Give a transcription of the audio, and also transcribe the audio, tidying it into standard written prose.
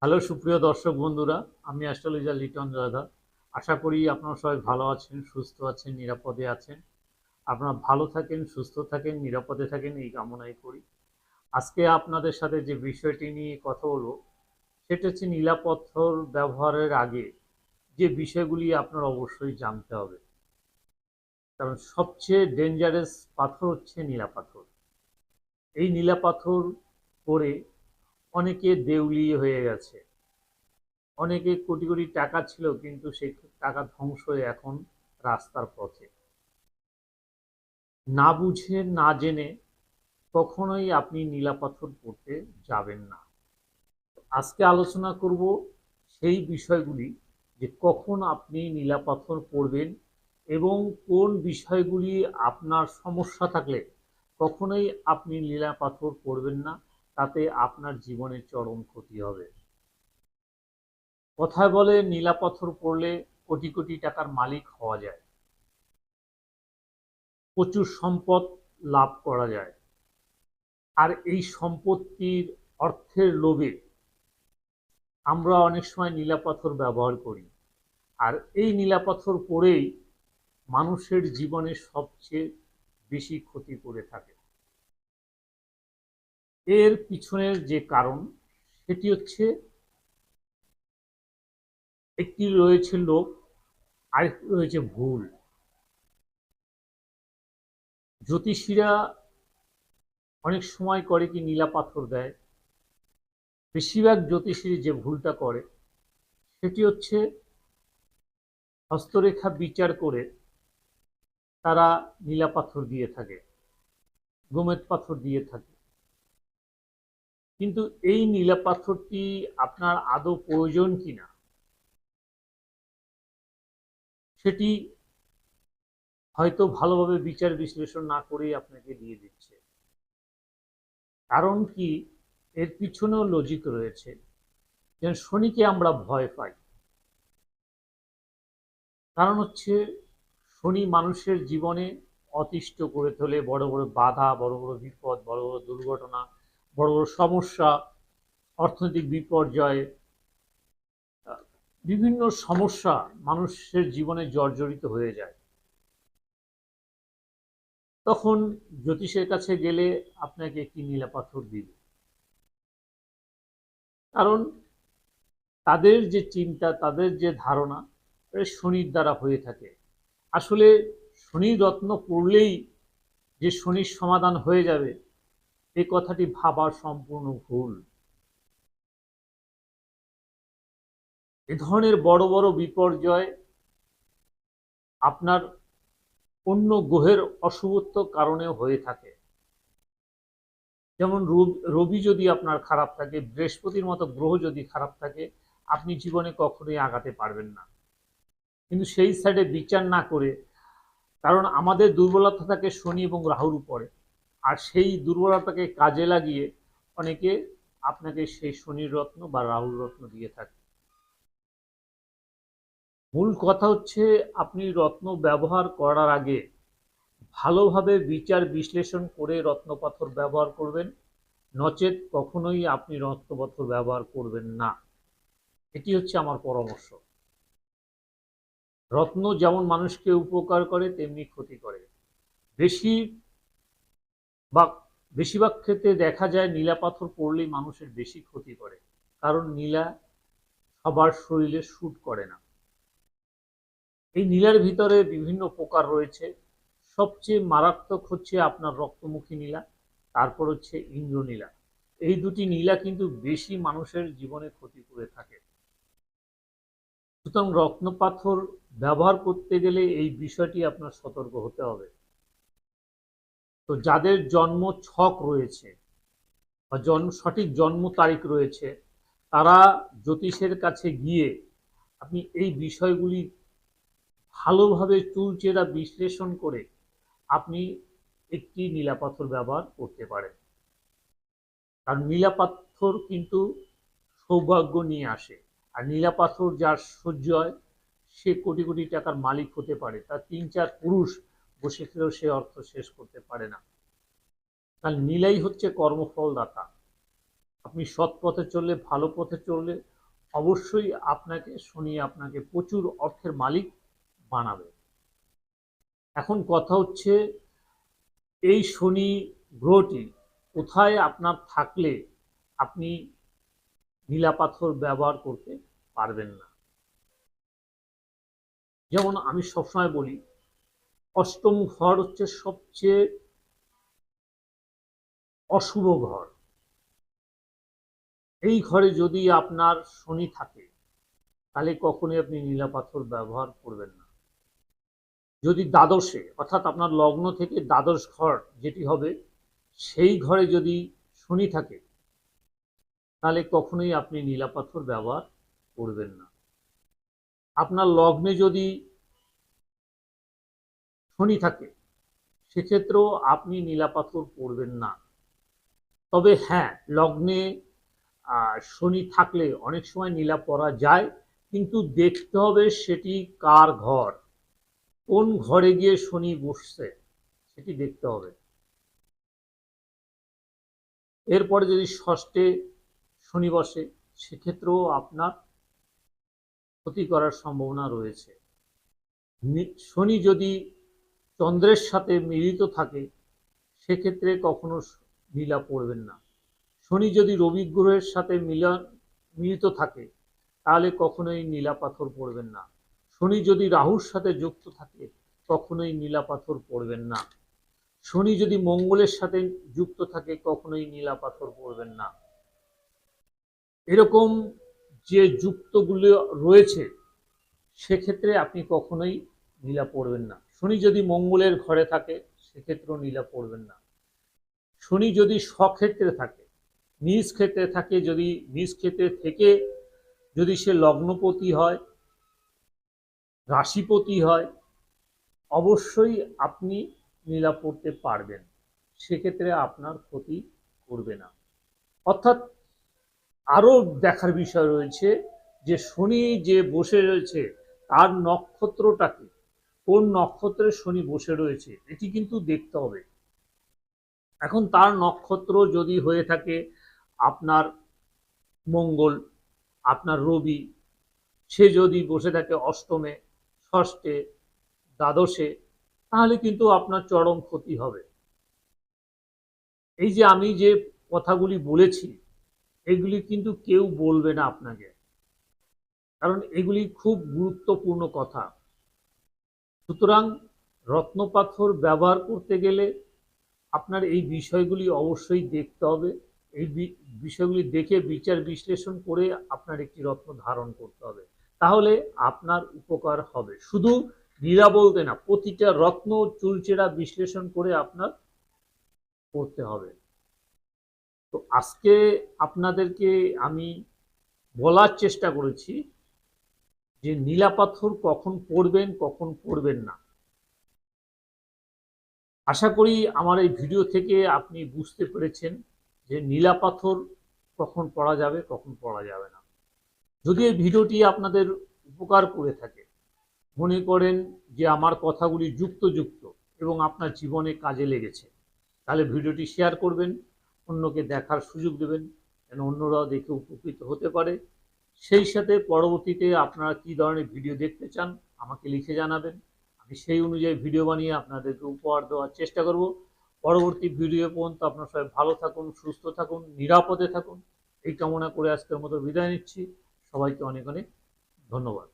Hello সুপ্রিয় দর্শক বন্ধুরা, আমি অ্যাস্ট্রোলজার লিটন জয়ধর। আশা করি আপনারা সবাই ভালো আছেন, সুস্থ আছেন, নিরাপদে আছেন। আপনারা ভালো থাকেন, সুস্থ থাকেন, নিরাপদে থাকেন, এই কামনাই করি। আজকে আপনাদের সাথে যে বিষয়টি নিয়ে কথা বলবো সেটা হচ্ছে নীলাপথর ব্যবহারের আগে যে বিষয়গুলি আপনার অবশ্যই জানতে হবে। কারণ সবচেয়ে ডেঞ্জারাস পাথর হচ্ছে নীলাপাথর। এই নীলাপাথর পরে অনেকে দেউলিয়া হয়ে গেছে, অনেকে কোটি কোটি টাকা ছিল কিন্তু সেই টাকা ধ্বংস হয়ে এখন রাস্তার পথে। না বুঝে না জেনে কখনোই আপনি নীলাপাথর পড়তে যাবেন না। আজকে আলোচনা করব সেই বিষয়গুলি, যে কখন আপনি নীলাপাথর পড়বেন এবং কোন বিষয়গুলি আপনার সমস্যা থাকলে কখনোই আপনি নীলাপাথর পড়বেন না, তাতে আপনার জীবনের চরম ক্ষতি হবে। কথায় বলে নীলাপাথর পড়লে কোটি কোটি টাকার মালিক হওয়া যায়, প্রচুর সম্পদ লাভ করা যায়। আর এই সম্পত্তির অর্থের লোভে আমরা অনেক সময় নীলাপাথর ব্যবহার করি। আর এই নীলাপাথর পড়েই মানুষের জীবনে সবচেয়ে বেশি ক্ষতি করে থাকে। এর পিছনের যে কারণ সেটি হচ্ছে, একটি রয়েছে লোভ, আরেকটি রয়েছে ভুল। জ্যোতিষীরা অনেক সময় করে কি নীলাপাথর দেয়, বেশিরভাগ জ্যোতিষী যে ভুলটা করে সেটি হচ্ছে হস্তরেখা বিচার করে তারা নীলাপাথর দিয়ে থাকে, গোমেদ পাথর দিয়ে থাকে। কিন্তু এই নীলাপাথরটি আপনার আদৌ প্রয়োজন কিনা সেটি হয়তো ভালোভাবে বিচার বিশ্লেষণ না করেই আপনাকে দিয়ে দিচ্ছে। কারণ কি, এর পিছনেও লজিক রয়েছে। যেন শনিকে আমরা ভয় পাই, কারণ হচ্ছে শনি মানুষের জীবনে অতিষ্ঠ করে তোলে। বড় বড় বাধা, বড় বড় বিপদ, বড় বড় দুর্ঘটনা, বড় বড় সমস্যা, অর্থনৈতিক বিপর্যয়, বিভিন্ন সমস্যা মানুষের জীবনে জর্জরিত হয়ে যায়। তখন জ্যোতিষের কাছে গেলে আপনাকে একটি নীলাপাথর দিবে, কারণ তাদের যে চিন্তা, তাদের যে ধারণা শনির দ্বারা হয়ে থাকে। আসলে শনি রত্ন পড়লেই যে শনির সমাধান হয়ে যাবে, এই কথাটি ভাবা সম্পূর্ণ ভুল। এ ধরনের বড় বড় বিপর্যয় আপনার অন্য গ্রহের অশুভত্ব কারণেও হয়ে থাকে। যেমন রবি যদি আপনার খারাপ থাকে, বৃহস্পতির মতো গ্রহ যদি খারাপ থাকে, আপনি জীবনে কখনোই আগাতে পারবেন না। কিন্তু সেই সাইডে বিচার না করে, কারণ আমাদের দুর্বলতা থাকে শনি এবং রাহুর উপরে, আর সেই দুর্বলতাকে কাজে লাগিয়ে অনেকে আপনাকে সেই শনির রত্ন বা রাহুর রত্ন দিয়ে থাকে। মূল কথা হচ্ছে, আপনি রত্ন ব্যবহার করার আগে ভালোভাবে বিচার বিশ্লেষণ করে রত্নপাথর ব্যবহার করবেন, নচেত কখনোই আপনি রত্নপাথর ব্যবহার করবেন না। এটি হচ্ছে আমার পরামর্শ। রত্ন যেমন মানুষকে উপকার করে তেমনি ক্ষতি করে। বেশি বা বেশিরভাগ ক্ষেত্রে দেখা যায় নীলা পাথর পড়লেই মানুষের বেশি ক্ষতি করে, কারণ নীলা সবার শরীরে শ্যুট করে না। এই নীলার ভিতরে বিভিন্ন প্রকার রয়েছে। সবচেয়ে মারাত্মক হচ্ছে আপনার রক্তমুখী নীলা, তারপর হচ্ছে ইন্দ্রনীলা। এই দুটি নীলা কিন্তু বেশি মানুষের জীবনে ক্ষতি করে থাকে। সুতরাং রত্নপাথর ব্যবহার করতে গেলে এই বিষয়টি আপনার সতর্ক হতে হবে। তো যাদের জন্ম ছক রয়েছে বা সঠিক জন্ম তারিখ রয়েছে, তারা জ্যোতিষের কাছে গিয়ে আপনি এই বিষয়গুলি ভালোভাবে চুলচেরা বিশ্লেষণ করে আপনি একটি নীলাপাথর ব্যবহার করতে পারেন। কারণ নীলাপাথর কিন্তু সৌভাগ্য নিয়ে আসে। আর নীলাপাথর যার সহ্য হয় সে কোটি কোটি টাকার মালিক হতে পারে, তার তিন চার পুরুষ বসে থেকেও সে অর্থ শেষ করতে পারে না। কারণ নীলাই হচ্ছে কর্মফল দাতা। আপনি সৎ পথে চললে, ভালো পথে চললে অবশ্যই শনি আপনাকে প্রচুর অর্থের মালিক বানাবে। এখন কথা হচ্ছে, এই শনি গ্রহটি কোথায় আপনার থাকলে আপনি নীলা পাথর ব্যবহার করতে পারবেন না। যেমন আমি সবসময় বলি, অষ্টম ঘর হচ্ছে সবচেয়ে অশুভ ঘর। এই ঘরে যদি আপনার শনি থাকে তাহলে কখনোই আপনি নীলা পাথর ব্যবহার করবেন না। যদি দ্বাদশে, অর্থাৎ আপনার লগ্ন থেকে দ্বাদশ ঘর যেটি হবে, সেই ঘরে যদি শনি থাকে তাহলে কখনোই আপনি নীলা পাথর ব্যবহার করবেন না। আপনার লগ্নে যদি শনি থাকে সেক্ষেত্রেও আপনি নীলা পাথর পরবেন না। তবে হ্যাঁ, লগ্নে শনি থাকলে অনেক সময় নীলা পরা যায়, কিন্তু দেখতে হবে সেটি কার ঘর, কোন ঘরে গিয়ে শনি বসছে সেটি দেখতে হবে। এরপরে যদি ষষ্ঠে শনি বসে সেক্ষেত্রেও আপনার ক্ষতি করার সম্ভাবনা রয়েছে। শনি যদি চন্দ্রের সাথে মিলিত থাকে সেক্ষেত্রে কখনো নীলা পরবেন না। শনি যদি রবি গ্রহের সাথে মিলিত থাকে তাহলে কখনোই নীলা পাথর পরবেন না। শনি যদি রাহুর সাথে যুক্ত থাকে কখনোই নীলা পাথর পরবেন না। শনি যদি মঙ্গলের সাথে যুক্ত থাকে কখনোই নীলা পাথর পরবেন না। এরকম যে যুক্তগুলো রয়েছে সেক্ষেত্রে আপনি কখনোই নীলা পরবেন না। শনি যদি মঙ্গলের ঘরে থাকে সেক্ষেত্রেও নীলা পরবেন না। শনি যদি স্বক্ষেত্রে থাকে, নিজ ক্ষেত্রে থাকে, যদি নিজ ক্ষেত্রে থেকে যদি সে লগ্নপতি হয়, রাশিপতি হয়, অবশ্যই আপনি নীলা পড়তে পারবেন, সেক্ষেত্রে আপনার ক্ষতি করবে না। অর্থাৎ আরো দেখার বিষয় রয়েছে যে শনি যে বসে রয়েছে তার নক্ষত্রটা কি, কোন নক্ষত্রে শনি বসে রয়েছে এটি কিন্তু দেখতে হবে। এখন তার নক্ষত্র যদি হয়ে থাকে আপনার মঙ্গল, আপনার রবি, সে যদি বসে থাকে অষ্টমে, ষষ্ঠে, দ্বাদশে, তাহলে কিন্তু আপনার চরম ক্ষতি হবে। এই যে আমি যে কথাগুলি বলেছি এগুলি কিন্তু কেউ বলবে না আপনাকে, কারণ এগুলি খুব গুরুত্বপূর্ণ কথা। সুতরাং রত্নপাথর ব্যবহার করতে গেলে আপনার এই বিষয়গুলি অবশ্যই দেখতে হবে। এই বিষয়গুলি দেখে বিচার বিশ্লেষণ করে আপনার একটি রত্ন ধারণ করতে হবে, তাহলে আপনার উপকার হবে। শুধু নীলা বলতে না, প্রতিটা রত্ন চুলচেরা বিশ্লেষণ করে আপনার করতে হবে। তো আজকে আপনাদেরকে আমি বলার চেষ্টা করেছি যে নীলা পাথর কখন পরবেন কখন পরবেন না। আশা করি আমার এই ভিডিও থেকে আপনি বুঝতে পেরেছেন যে নীলা পাথর কখন পরা যাবে কখন পরা যাবে না। যদি এই ভিডিওটি আপনাদের উপকার করে থাকে, মনে করেন যে আমার কথাগুলি যুক্ত এবং আপনার জীবনে কাজে লেগেছে, তাহলে ভিডিওটি শেয়ার করবেন, অন্যকে দেখার সুযোগ দেবেন যেন অন্যরাও দেখে উপকৃত হতে পারে। সেই সাথে পরবর্তীতে আপনারা কী ধরনের ভিডিও দেখতে চান আমাকে লিখে জানাবেন, আমি সেই অনুযায়ী ভিডিও বানিয়ে আপনাদেরকে উপহার দেওয়ার চেষ্টা করব। পরবর্তী ভিডিও পর্যন্ত আপনারা সবাই ভালো থাকুন, সুস্থ থাকুন, নিরাপদে থাকুন, এই কামনা করে আজকের মতো বিদায় নিচ্ছি। সবাইকে অনেক অনেক ধন্যবাদ।